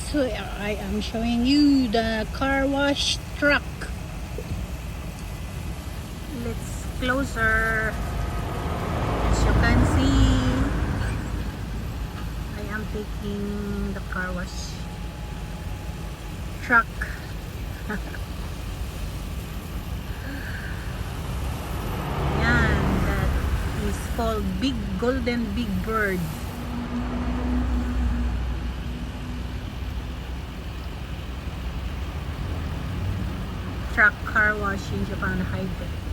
So I am showing you the car wash truck. Let's closer. As you can see, I am taking the car wash truck. Yan, that is called Big Golden Big Bird. Truck car wash in Japan, high tech.